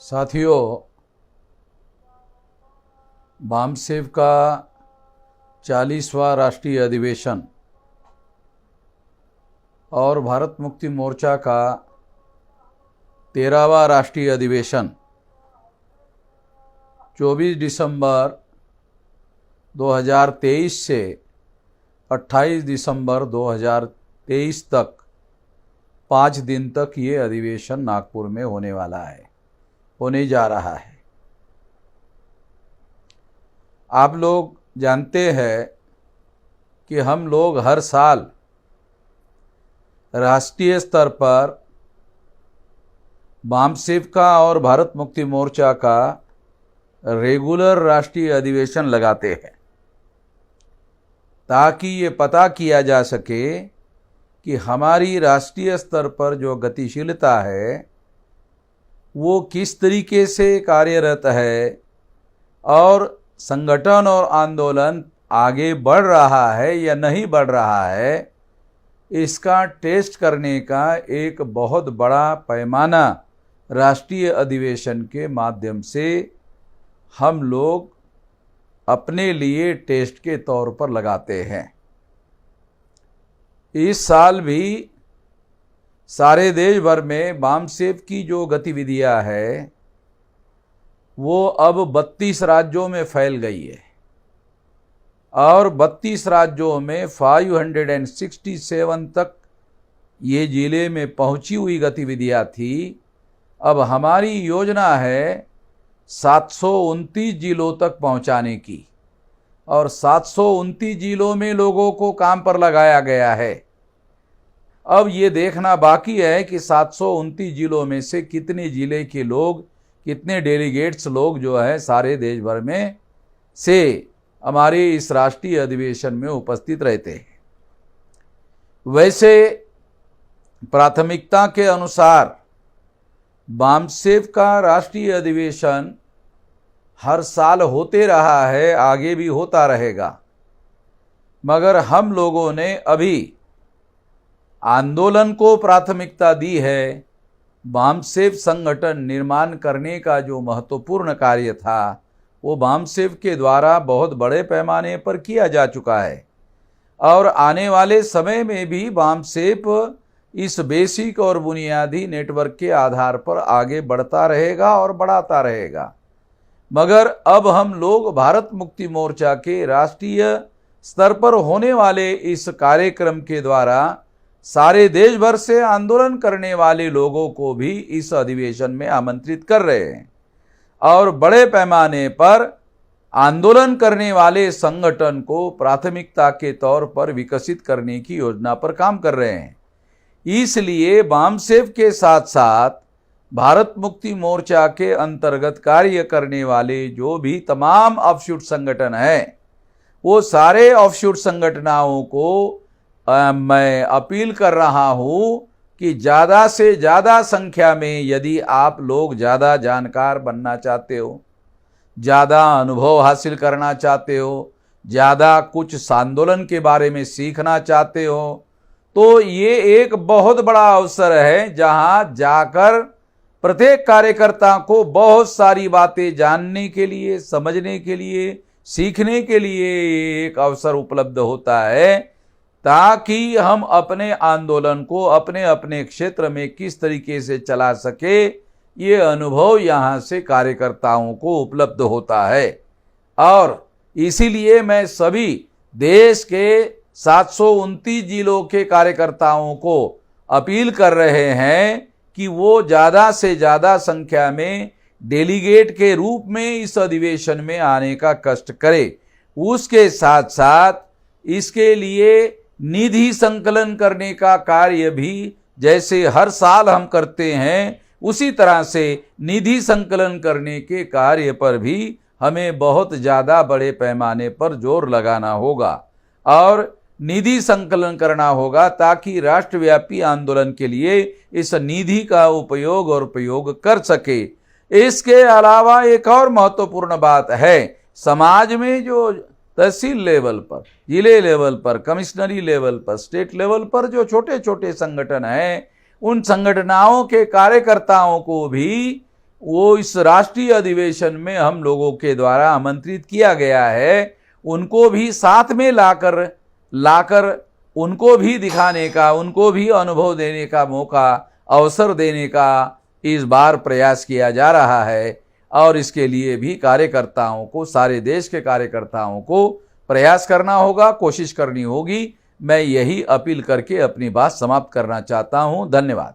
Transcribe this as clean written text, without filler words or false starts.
साथियों, बामसेफ का 40वां राष्ट्रीय अधिवेशन और भारत मुक्ति मोर्चा का 13वां राष्ट्रीय अधिवेशन 24 दिसंबर 2023 से 28 दिसंबर 2023 तक 5 दिन तक ये अधिवेशन नागपुर में होने जा रहा है। आप लोग जानते हैं कि हम लोग हर साल राष्ट्रीय स्तर पर बामसेफ का और भारत मुक्ति मोर्चा का रेगुलर राष्ट्रीय अधिवेशन लगाते हैं ताकि ये पता किया जा सके कि हमारी राष्ट्रीय स्तर पर जो गतिशीलता है वो किस तरीके से कार्यरत है और संगठन और आंदोलन आगे बढ़ रहा है या नहीं बढ़ रहा है, इसका टेस्ट करने का एक बहुत बड़ा पैमाना राष्ट्रीय अधिवेशन के माध्यम से हम लोग अपने लिए टेस्ट के तौर पर लगाते हैं। इस साल भी सारे देश भर में बामसेफ की जो गतिविधियां है वो अब 32 राज्यों में फैल गई है और 32 राज्यों में 567 तक ये जिले में पहुंची हुई गतिविधियां थी। अब हमारी योजना है 729 जिलों तक पहुंचाने की और 729 जिलों में लोगों को काम पर लगाया गया है। अब ये देखना बाकी है कि 729 जिलों में से कितने जिले के लोग, कितने डेलीगेट्स लोग जो है सारे देश भर में से हमारे इस राष्ट्रीय अधिवेशन में उपस्थित रहते हैं। वैसे प्राथमिकता के अनुसार बामसेफ का राष्ट्रीय अधिवेशन हर साल होते रहा है, आगे भी होता रहेगा, मगर हम लोगों ने अभी आंदोलन को प्राथमिकता दी है। बामसेफ संगठन निर्माण करने का जो महत्वपूर्ण कार्य था वो बामसेफ के द्वारा बहुत बड़े पैमाने पर किया जा चुका है और आने वाले समय में भी बामसेफ इस बेसिक और बुनियादी नेटवर्क के आधार पर आगे बढ़ता रहेगा और बढ़ाता रहेगा। मगर अब हम लोग भारत मुक्ति मोर्चा के राष्ट्रीय स्तर पर होने वाले इस कार्यक्रम के द्वारा सारे देश भर से आंदोलन करने वाले लोगों को भी इस अधिवेशन में आमंत्रित कर रहे हैं और बड़े पैमाने पर आंदोलन करने वाले संगठन को प्राथमिकता के तौर पर विकसित करने की योजना पर काम कर रहे हैं। इसलिए बामसेफ के साथ साथ भारत मुक्ति मोर्चा के अंतर्गत कार्य करने वाले जो भी तमाम ऑफशूट संगठन हैं, वो सारे ऑफशूट संगठनों को मैं अपील कर रहा हूं कि ज़्यादा से ज़्यादा संख्या में यदि आप लोग ज़्यादा जानकार बनना चाहते हो, ज़्यादा अनुभव हासिल करना चाहते हो, ज़्यादा कुछ आंदोलन के बारे में सीखना चाहते हो, तो ये एक बहुत बड़ा अवसर है जहां जाकर प्रत्येक कार्यकर्ता को बहुत सारी बातें जानने के लिए, समझने के लिए, सीखने के लिए एक अवसर उपलब्ध होता है ताकि हम अपने आंदोलन को अपने अपने क्षेत्र में किस तरीके से चला सके, ये अनुभव यहाँ से कार्यकर्ताओं को उपलब्ध होता है। और इसीलिए मैं सभी देश के 729 जिलों के कार्यकर्ताओं को अपील कर रहे हैं कि वो ज़्यादा से ज़्यादा संख्या में डेलीगेट के रूप में इस अधिवेशन में आने का कष्ट करें। उसके साथ साथ इसके लिए निधि संकलन करने का कार्य भी जैसे हर साल हम करते हैं, उसी तरह से निधि संकलन करने के कार्य पर भी हमें बहुत ज़्यादा बड़े पैमाने पर जोर लगाना होगा और निधि संकलन करना होगा ताकि राष्ट्रव्यापी आंदोलन के लिए इस निधि का उपयोग और प्रयोग कर सके। इसके अलावा एक और महत्वपूर्ण बात है, समाज में जो तहसील लेवल पर, जिले लेवल पर, कमिश्नरी लेवल पर, स्टेट लेवल पर जो छोटे छोटे संगठन हैं, उन संगठनों के कार्यकर्ताओं को भी वो इस राष्ट्रीय अधिवेशन में हम लोगों के द्वारा आमंत्रित किया गया है, उनको भी साथ में लाकर उनको भी दिखाने का, उनको भी अनुभव देने का मौका, अवसर देने का इस बार प्रयास किया जा रहा है। और इसके लिए भी कार्यकर्ताओं को, सारे देश के कार्यकर्ताओं को प्रयास करना होगा, कोशिश करनी होगी। मैं यही अपील करके अपनी बात समाप्त करना चाहता हूं। धन्यवाद।